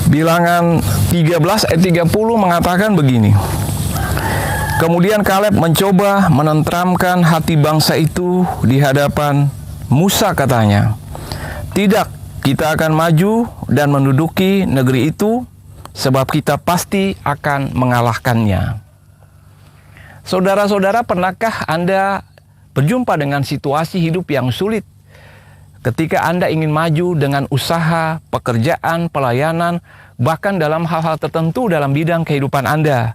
Bilangan 13 ayat 30 mengatakan begini. Kemudian Kaleb mencoba menenteramkan hati bangsa itu di hadapan Musa, katanya, "Tidak, kita akan maju dan menduduki negeri itu, sebab kita pasti akan mengalahkannya." Saudara-saudara, pernahkah Anda berjumpa dengan situasi hidup yang sulit? Ketika Anda ingin maju dengan usaha, pekerjaan, pelayanan, bahkan dalam hal-hal tertentu dalam bidang kehidupan Anda.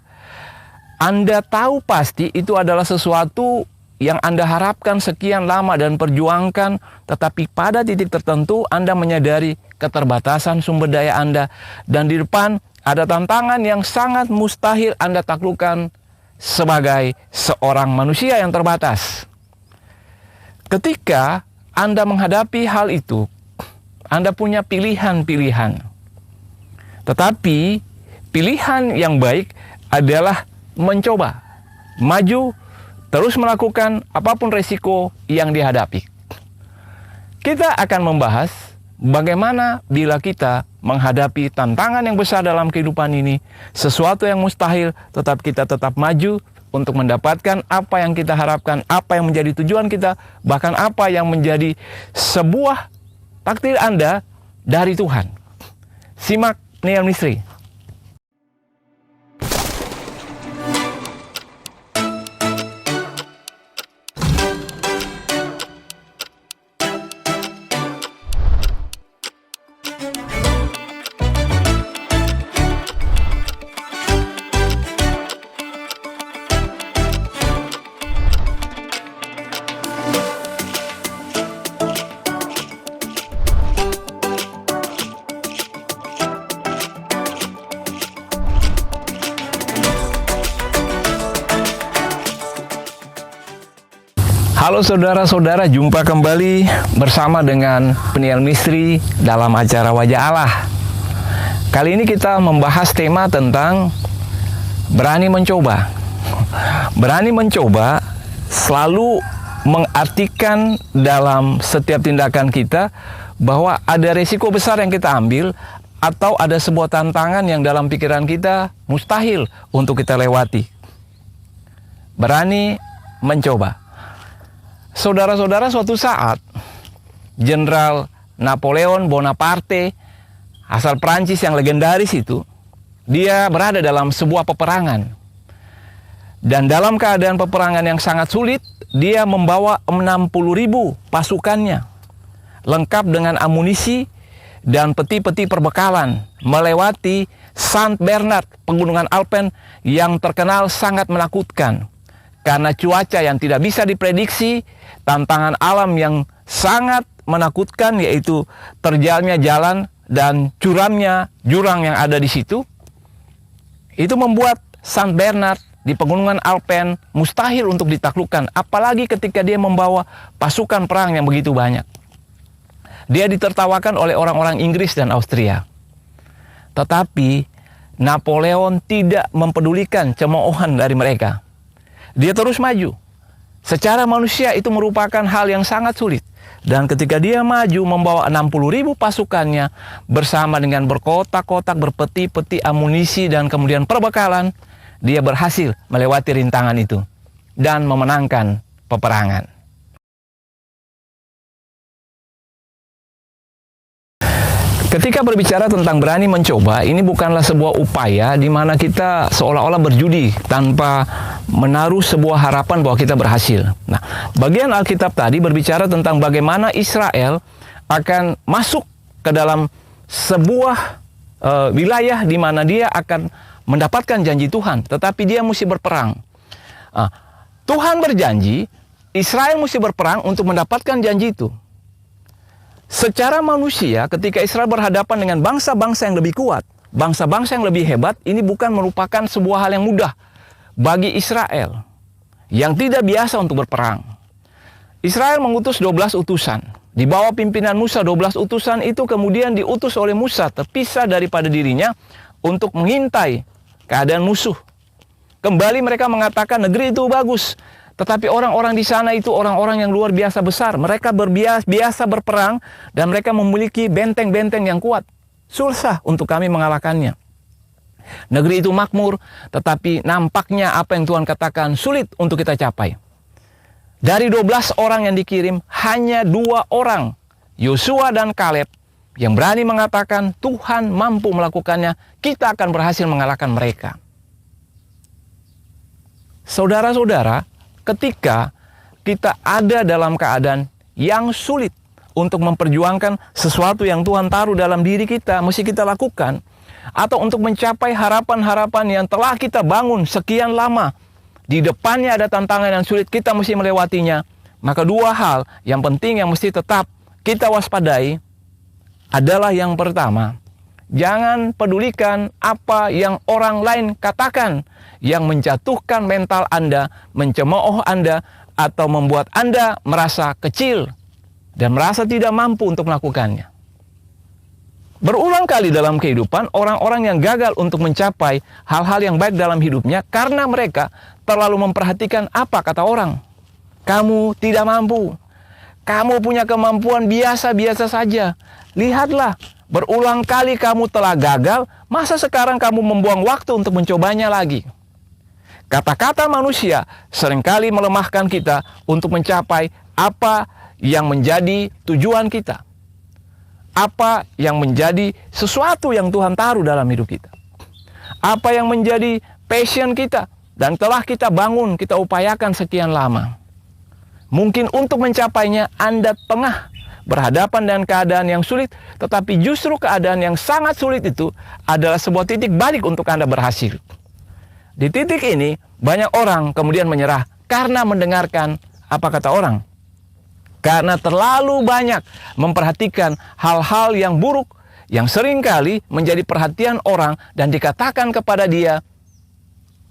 Anda tahu pasti itu adalah sesuatu yang Anda harapkan sekian lama dan perjuangkan, tetapi pada titik tertentu Anda menyadari keterbatasan sumber daya Anda, dan di depan ada tantangan yang sangat mustahil Anda taklukkan sebagai seorang manusia yang terbatas. Ketika Anda menghadapi hal itu, Anda punya pilihan-pilihan. Tetapi pilihan yang baik adalah mencoba, maju, terus melakukan apapun resiko yang dihadapi. Kita akan membahas bagaimana bila kita menghadapi tantangan yang besar dalam kehidupan ini, sesuatu yang mustahil, tetap kita tetap maju untuk mendapatkan apa yang kita harapkan, apa yang menjadi tujuan kita, bahkan apa yang menjadi sebuah takdir Anda dari Tuhan. Simak Peniel Misteri. Halo saudara-saudara, jumpa kembali bersama dengan Peniel Misteri dalam acara Wajah Allah. Kali ini kita membahas tema tentang berani mencoba. Berani mencoba selalu mengartikan dalam setiap tindakan kita bahwa ada resiko besar yang kita ambil, atau ada sebuah tantangan yang dalam pikiran kita mustahil untuk kita lewati. Berani mencoba. Saudara-saudara, suatu saat Jenderal Napoleon Bonaparte, asal Prancis yang legendaris itu, dia berada dalam sebuah peperangan. Dan dalam keadaan peperangan yang sangat sulit, dia membawa 60.000 pasukannya, lengkap dengan amunisi dan peti-peti perbekalan, melewati Saint Bernard, pegunungan Alpen yang terkenal sangat menakutkan. Karena cuaca yang tidak bisa diprediksi, tantangan alam yang sangat menakutkan, yaitu terjalnya jalan dan curamnya jurang yang ada di situ, itu membuat Saint Bernard di pegunungan Alpen mustahil untuk ditaklukkan, apalagi ketika dia membawa pasukan perang yang begitu banyak. Dia ditertawakan oleh orang-orang Inggris dan Austria. Tetapi Napoleon tidak mempedulikan cemoohan dari mereka. Dia terus maju. Secara manusia itu merupakan hal yang sangat sulit. Dan ketika dia maju membawa 60.000 pasukannya bersama dengan berkotak-kotak, berpeti-peti amunisi dan kemudian perbekalan, dia berhasil melewati rintangan itu dan memenangkan peperangan. Ketika berbicara tentang berani mencoba, ini bukanlah sebuah upaya di mana kita seolah-olah berjudi tanpa menaruh sebuah harapan bahwa kita berhasil. Nah, bagian Alkitab tadi berbicara tentang bagaimana Israel akan masuk ke dalam sebuah wilayah di mana dia akan mendapatkan janji Tuhan, tetapi dia mesti berperang. Tuhan berjanji, Israel mesti berperang untuk mendapatkan janji itu. Secara manusia, ketika Israel berhadapan dengan bangsa-bangsa yang lebih kuat, bangsa-bangsa yang lebih hebat, ini bukan merupakan sebuah hal yang mudah bagi Israel yang tidak biasa untuk berperang. Israel mengutus 12 utusan. Di bawah pimpinan Musa, 12 utusan itu kemudian diutus oleh Musa, terpisah daripada dirinya untuk mengintai keadaan musuh. Kembali mereka mengatakan negeri itu bagus. Tetapi orang-orang di sana itu orang-orang yang luar biasa besar. Mereka biasa berperang dan mereka memiliki benteng-benteng yang kuat. susah untuk kami mengalahkannya. Negeri itu makmur, tetapi nampaknya apa yang Tuhan katakan sulit untuk kita capai. Dari 12 orang yang dikirim, hanya 2 orang, Yosua dan Kaleb, yang berani mengatakan Tuhan mampu melakukannya, kita akan berhasil mengalahkan mereka. Saudara-saudara, ketika kita ada dalam keadaan yang sulit untuk memperjuangkan sesuatu yang Tuhan taruh dalam diri kita, mesti kita lakukan, atau untuk mencapai harapan-harapan yang telah kita bangun sekian lama, di depannya ada tantangan yang sulit, kita mesti melewatinya. Maka 2 hal yang penting yang mesti tetap kita waspadai adalah yang pertama, jangan pedulikan apa yang orang lain katakan yang menjatuhkan mental Anda, mencemooh Anda, atau membuat Anda merasa kecil dan merasa tidak mampu untuk melakukannya. Berulang kali dalam kehidupan, orang-orang yang gagal untuk mencapai hal-hal yang baik dalam hidupnya karena mereka terlalu memperhatikan apa kata orang. Kamu tidak mampu. Kamu punya kemampuan biasa-biasa saja. Lihatlah, berulang kali kamu telah gagal, masa sekarang kamu membuang waktu untuk mencobanya lagi? Kata-kata manusia seringkali melemahkan kita untuk mencapai apa yang menjadi tujuan kita. Apa yang menjadi sesuatu yang Tuhan taruh dalam hidup kita. Apa yang menjadi passion kita dan telah kita bangun, kita upayakan sekian lama. Mungkin untuk mencapainya Anda tengah berhadapan dengan keadaan yang sulit, tetapi justru keadaan yang sangat sulit itu adalah sebuah titik balik untuk Anda berhasil. Di titik ini, banyak orang kemudian menyerah karena mendengarkan apa kata orang. Karena terlalu banyak memperhatikan hal-hal yang buruk yang seringkali menjadi perhatian orang dan dikatakan kepada dia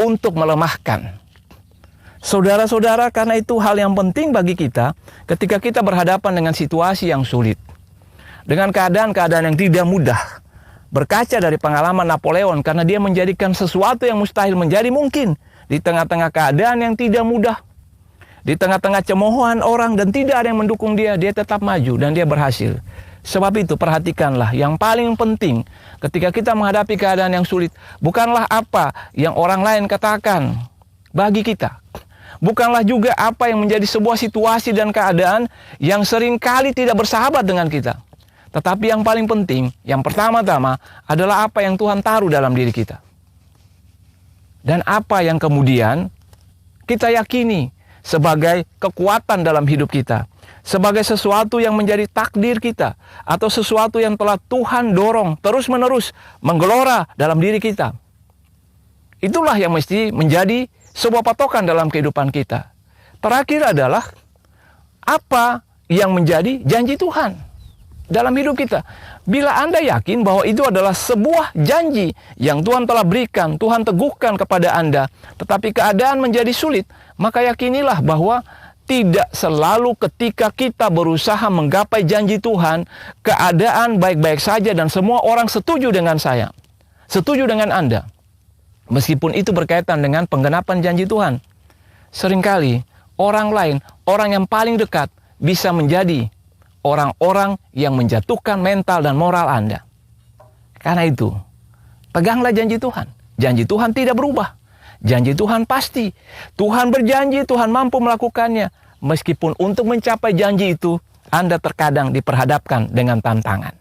untuk melemahkan. Saudara-saudara, karena itu hal yang penting bagi kita ketika kita berhadapan dengan situasi yang sulit. Dengan keadaan-keadaan yang tidak mudah. Berkaca dari pengalaman Napoleon, karena dia menjadikan sesuatu yang mustahil menjadi mungkin. Di tengah-tengah keadaan yang tidak mudah. Di tengah-tengah cemoohan orang dan tidak ada yang mendukung dia, dia tetap maju dan dia berhasil. Sebab itu perhatikanlah, yang paling penting ketika kita menghadapi keadaan yang sulit, bukanlah apa yang orang lain katakan bagi kita. Bukanlah juga apa yang menjadi sebuah situasi dan keadaan yang seringkali tidak bersahabat dengan kita. Tetapi yang paling penting, yang pertama-tama adalah apa yang Tuhan taruh dalam diri kita. Dan apa yang kemudian kita yakini sebagai kekuatan dalam hidup kita, sebagai sesuatu yang menjadi takdir kita, atau sesuatu yang telah Tuhan dorong terus-menerus menggelora dalam diri kita. Itulah yang mesti menjadi sebuah patokan dalam kehidupan kita. Terakhir adalah apa yang menjadi janji Tuhan dalam hidup kita. Bila Anda yakin bahwa itu adalah sebuah janji yang Tuhan telah berikan, Tuhan teguhkan kepada Anda, tetapi keadaan menjadi sulit, maka yakinilah bahwa tidak selalu ketika kita berusaha menggapai janji Tuhan, keadaan baik-baik saja dan semua orang setuju dengan saya, setuju dengan Anda. Meskipun itu berkaitan dengan penggenapan janji Tuhan. Seringkali orang lain, orang yang paling dekat, bisa menjadi orang-orang yang menjatuhkan mental dan moral Anda. Karena itu, peganglah janji Tuhan. Janji Tuhan tidak berubah. Janji Tuhan pasti. Tuhan berjanji, Tuhan mampu melakukannya. Meskipun untuk mencapai janji itu, Anda terkadang diperhadapkan dengan tantangan.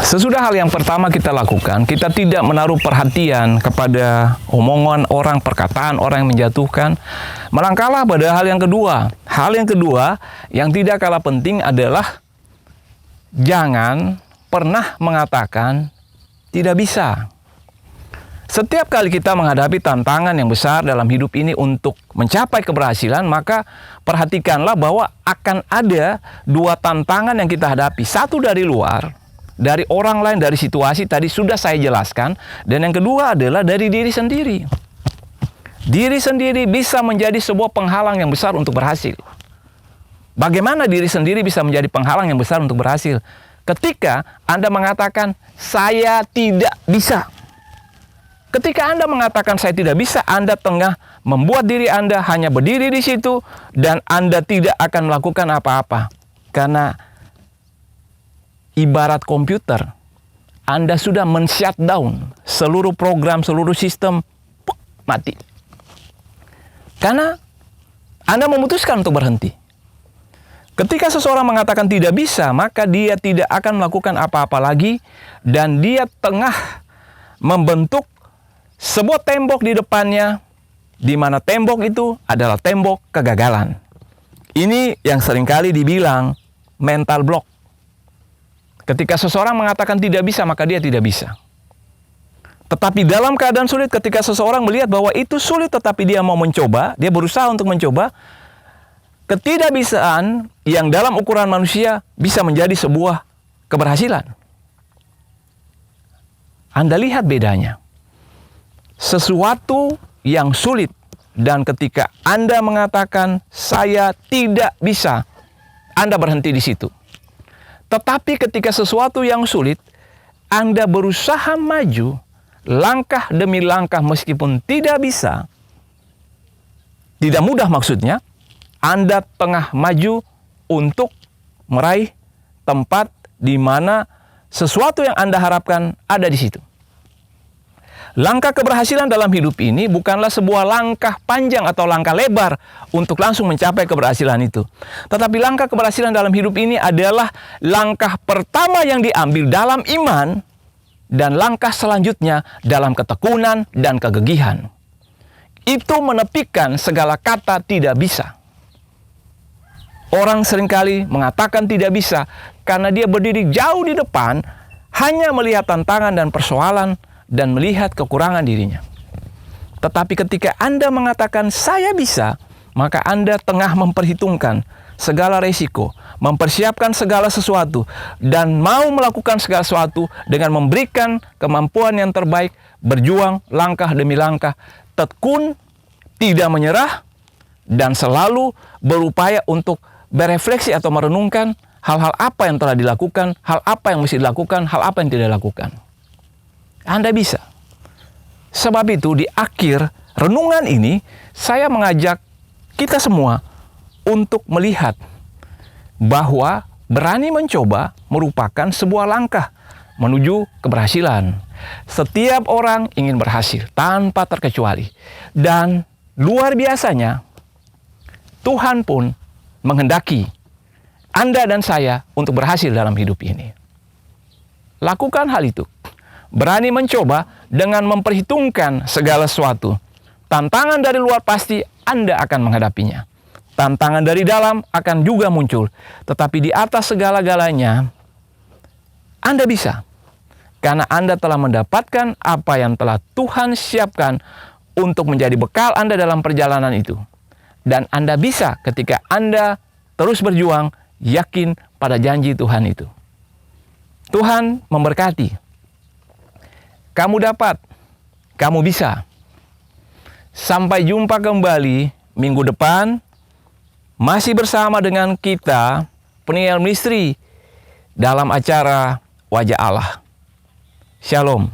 Sesudah hal yang pertama kita lakukan, kita tidak menaruh perhatian kepada omongan orang, perkataan orang yang menjatuhkan. Melangkahlah pada hal yang kedua. Hal yang kedua yang tidak kalah penting adalah jangan pernah mengatakan tidak bisa. Setiap kali kita menghadapi tantangan yang besar dalam hidup ini untuk mencapai keberhasilan, maka perhatikanlah bahwa akan ada 2 tantangan yang kita hadapi. Satu dari luar, dari orang lain, dari situasi tadi sudah saya jelaskan. Dan yang kedua adalah dari diri sendiri. Diri sendiri bisa menjadi sebuah penghalang yang besar untuk berhasil. Bagaimana diri sendiri bisa menjadi penghalang yang besar untuk berhasil? Ketika Anda mengatakan, saya tidak bisa. Ketika Anda mengatakan saya tidak bisa, Anda tengah membuat diri Anda hanya berdiri di situ dan Anda tidak akan melakukan apa-apa. Karena ibarat komputer, Anda sudah men-shutdown seluruh program, seluruh sistem, mati. Karena Anda memutuskan untuk berhenti. Ketika seseorang mengatakan tidak bisa, maka dia tidak akan melakukan apa-apa lagi, dan dia tengah membentuk sebuah tembok di depannya, di mana tembok itu adalah tembok kegagalan. Ini yang seringkali dibilang mental block. Ketika seseorang mengatakan tidak bisa, maka dia tidak bisa. Tetapi dalam keadaan sulit, ketika seseorang melihat bahwa itu sulit tetapi dia mau mencoba, dia berusaha untuk mencoba, ketidakbisaan yang dalam ukuran manusia bisa menjadi sebuah keberhasilan. Anda lihat bedanya. Sesuatu yang sulit, dan ketika Anda mengatakan saya tidak bisa, Anda berhenti di situ. Tetapi ketika sesuatu yang sulit, Anda berusaha maju langkah demi langkah meskipun tidak bisa, tidak mudah maksudnya, Anda tengah maju untuk meraih tempat di mana sesuatu yang Anda harapkan ada di situ. Langkah keberhasilan dalam hidup ini bukanlah sebuah langkah panjang atau langkah lebar untuk langsung mencapai keberhasilan itu. Tetapi langkah keberhasilan dalam hidup ini adalah langkah pertama yang diambil dalam iman, dan langkah selanjutnya dalam ketekunan dan kegigihan. Itu menepikan segala kata tidak bisa. Orang seringkali mengatakan tidak bisa karena dia berdiri jauh di depan, hanya melihat tantangan dan persoalan, dan melihat kekurangan dirinya. Tetapi ketika Anda mengatakan saya bisa, maka Anda tengah memperhitungkan segala resiko, mempersiapkan segala sesuatu, dan mau melakukan segala sesuatu dengan memberikan kemampuan yang terbaik, berjuang langkah demi langkah, tekun, tidak menyerah, dan selalu berupaya untuk berefleksi atau merenungkan hal-hal apa yang telah dilakukan, hal apa yang mesti dilakukan, hal apa yang tidak dilakukan. Anda bisa. Sebab itu di akhir renungan ini, saya mengajak kita semua untuk melihat bahwa berani mencoba merupakan sebuah langkah menuju keberhasilan. Setiap orang ingin berhasil tanpa terkecuali. Dan luar biasanya, Tuhan pun menghendaki Anda dan saya untuk berhasil dalam hidup ini. Lakukan hal itu. Berani mencoba dengan memperhitungkan segala sesuatu. Tantangan dari luar pasti Anda akan menghadapinya. Tantangan dari dalam akan juga muncul. Tetapi di atas segala-galanya, Anda bisa. Karena Anda telah mendapatkan apa yang telah Tuhan siapkan untuk menjadi bekal Anda dalam perjalanan itu. Dan Anda bisa ketika Anda terus berjuang, yakin pada janji Tuhan itu. Tuhan memberkati. Kamu dapat, kamu bisa. Sampai jumpa kembali minggu depan, masih bersama dengan kita, Peniel Misteri, dalam acara Wajah Allah. Shalom.